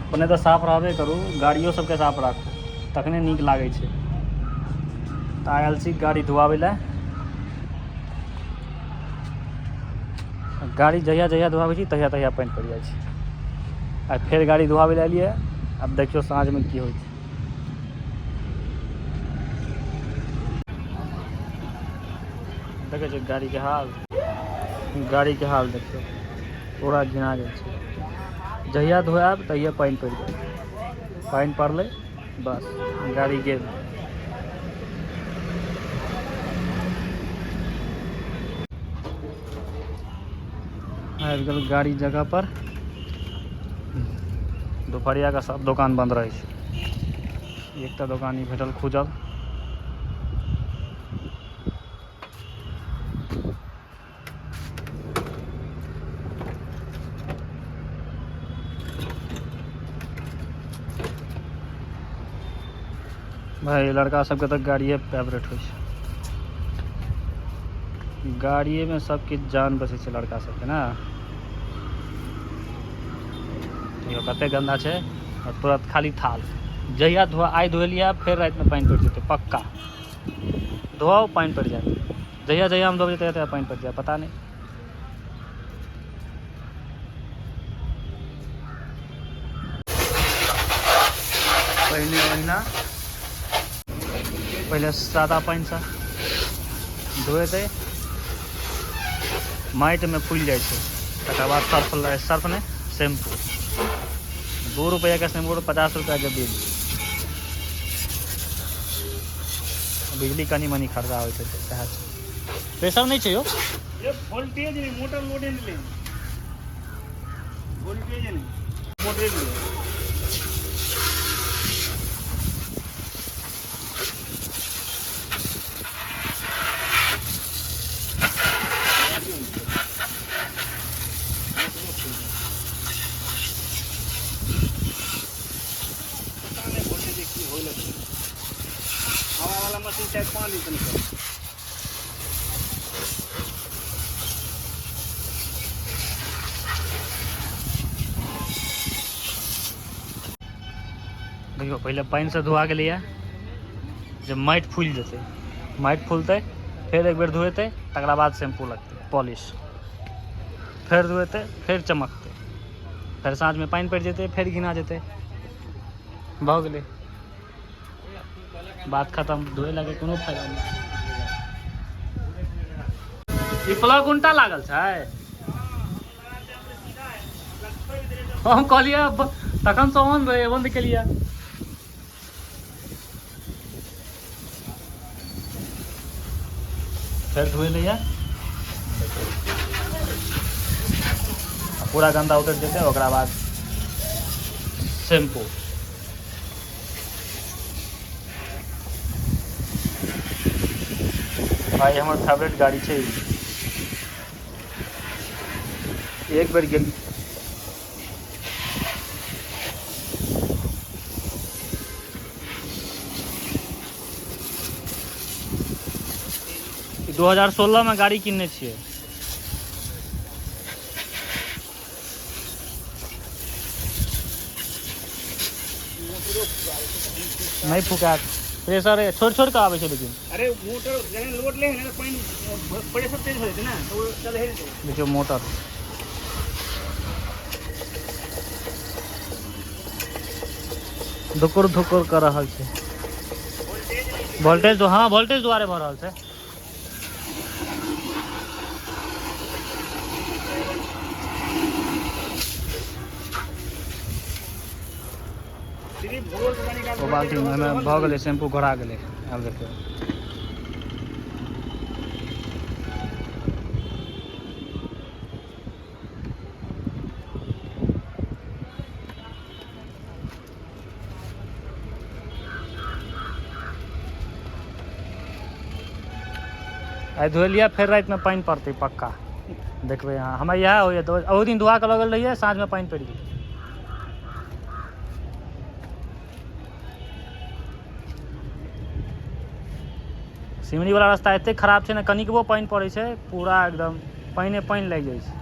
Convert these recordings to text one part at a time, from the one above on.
अपने तो साफ रहबे करू, गाड़ियों सबके साफ राखू, तखने नीक लागै छै। तऽ आयल छी गाड़ी धुआबै लए। गाड़ी जहिया जहिया धुआबै छी तहिया तहिया पानि पड़ि जाइ छै। आ फेर गाड़ी धुआबै लए एलियै, आब देखियौ साँझमे की होइ छै। देखै छियै गाड़ीके हाल देखियौ, पूरा घिना जाइ छै। जहिया धोआएब तहिया पानि पड़ि जायत। पानि पड़लै बस गाड़ी गेल। आबि गेल गाड़ी जगह पर। दोपहरिया का सब दुकान बंद रहै छै, एकटा दोकान ही भेटल खुजल। भाई लड़का सबके तऽ गाड़िए फेवरेट होइ छै, गाड़िए में सब किछु जान बसै छै लड़का सबके ने। देखियौ कते गंदा छै, और तुरंत खाली थाल। जहिया आइ धोलिया फेर रातिमे पानि पड़ि जेतै पक्का। धोआओ पानि पड़ि जायत, जहिया जहिया हम धोबै तहिया तहिया पानि पड़ि जायत, पता नहीं। पहले सादा पानि से धोएतै, माटि में फूलि जाइ छै। तकर बाद सर्फ ने शैम्पू, 2 रुपया का शैम्पू 50 रुपया के बिल। बिजली कनी मनी खर्चा होइ छै, प्रेशर नहीं छै यो। ये वोल्टेज नहीं, मोटर लोडे नहीं, वोल्टेज नहीं, मोटर नहीं। हवा वाला मशीन शायद 5 लीटर निकल। देखियो पहले पानि से धोआ गेलै, जब माटि फूलि जेतै, माटि फूलतै फेर एक बेर धोएतै, तकरा बाद शैम्पू लगतै पॉलिश, फेर धोएतै फेर चमकतै, फेर साँझमे पानि पड़ि जेतै फेर घिना जेतै, भऽ गेलै बात खत्म। धोए लगे कोनो फायदा नहीं। ई प्लग उल्टा लागल छै, हम कहलियै तखन से ऑन रहे, बंद केलियै। फिर धोए लिया, पूरा गंदा उतर जेतै, ओकरा बाद शैम्पू। भाई हमर फेवरेट गाड़ी छै, एक बेर गेल। ई 2016 में गाड़ी किनने छियै। नहीं फुकात, प्रेशर छोड़ छोड़ के आवे छै लेकिन। अरे मोटर जने लोड ले है ना, पानी प्रेशर तेज हो जेतै ना, तो चले है। देखियो मोटर धुकुर धुकुर कर रहल छै, वोल्टेज हाँ वोल्टेज द्वारे भऽ रहल छै। बाल्टी में भऽ गेलै, शैम्पू घोरा गेलै। आब देखियौ आइ धोलिया, फेर राति में पानि पड़तै पक्का, देखबै अहाँ। हमरा इएह होइए, तो ओहि दिन धुआ के लगल रहियै, साँझ में पानि पड़ि गेलै। सिमरी वाला रास्ता एते खराब छै ने, कनिकबो पानि पड़ै छै पूरा एकदम पानिए पानि लागि जाइ छै।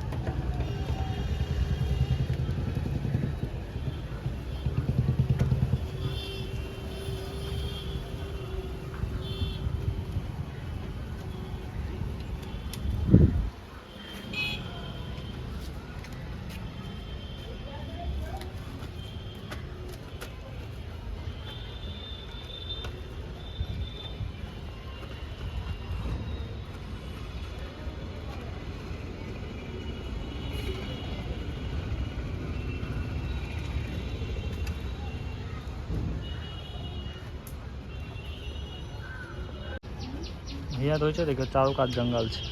हिया तो देखियो चारों कात जंगल छै,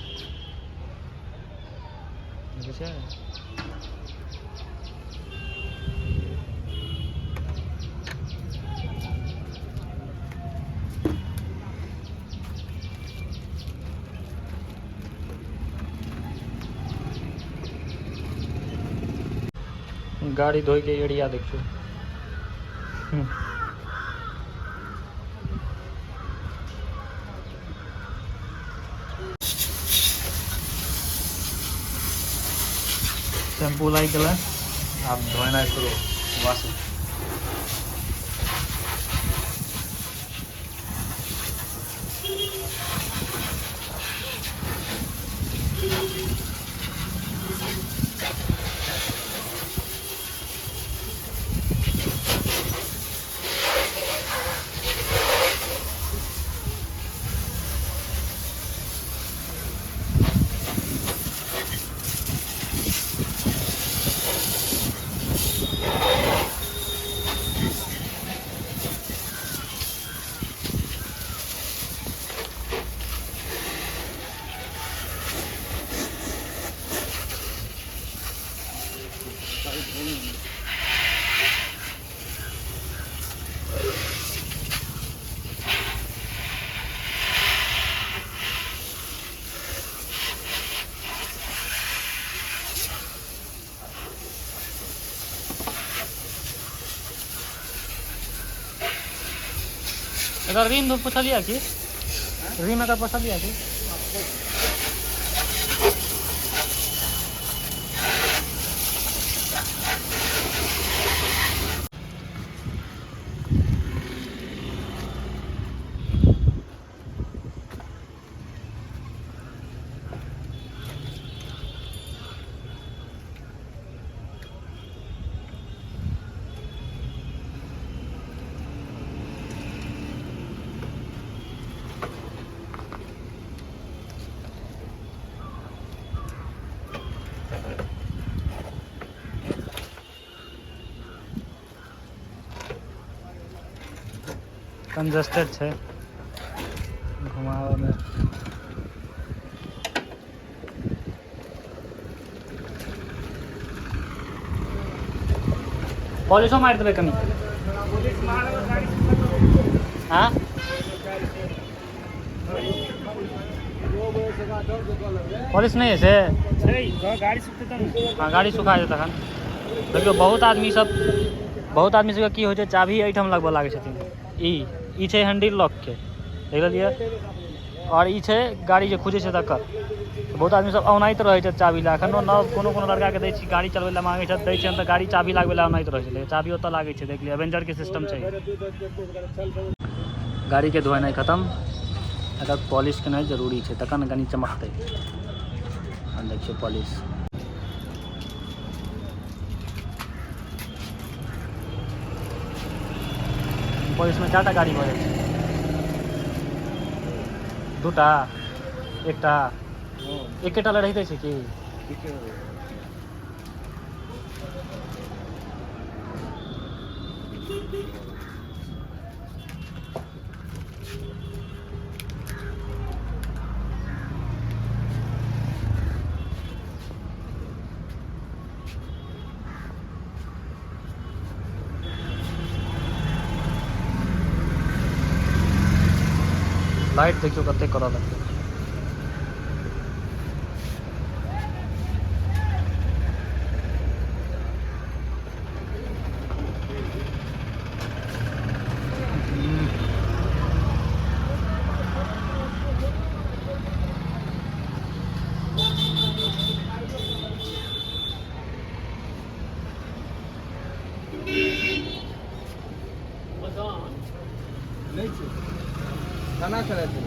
देखै छै। गाड़ी धोई के एरिया देखियो। टेम्पू लाग गया, अब धोना शुरू बस। रिम तो पूछ लिया कि रिम एकर पूछ लिया कि कंजस्टेड है घुमावे में। पॉलिशो मार देवे कमी। हाँ पॉलिश नहीं है से गाड़ी सुखते। हाँ गाड़ी सुखा देता खन। देखियो बहुत आदमी सब की हो चाभी एठम लगबऽ लागे छथिन। ई छै हैंडल लॉक के देख लिया, और ई छै गाड़ी जे खुजे छै तकर। बहुत आदमी सब औनाइत रहे छै चाभी ला। एखनो नव कोनो लड़का के दै छी गाड़ी चलबै ला मांगे छै, दै छै तऽ गाड़ी चाभी लागबै ला औनाइत रहे छै। चाभी ओतऽ लागे छै, देख लिया एवेंजर के सिस्टम छै। गाड़ी के धोनाइ खत्म, अगर पॉलिश केनाइ जरूरी छै तखन कनी चमकतै। देखियो पॉलिश में 4टा गाड़ी भऽ जाइ छै। 2टा 1टा एकेटा ले रहते छै कि लाइट देखियो कते करऽ लगतै। नहीं खाना करे थे।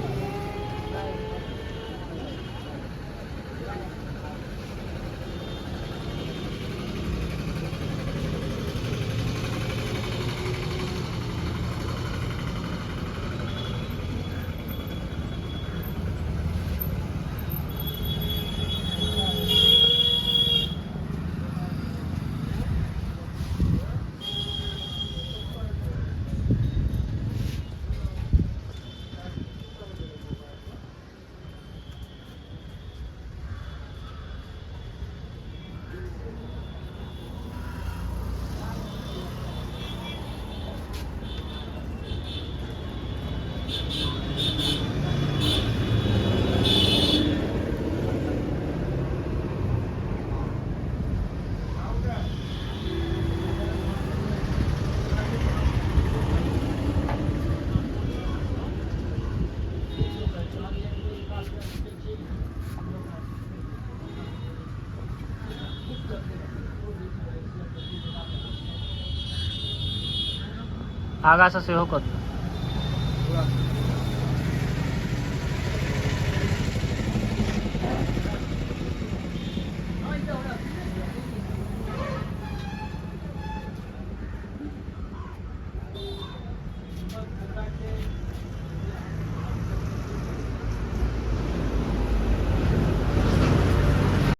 आगाँ से सेहो कऽ दियौ पूरा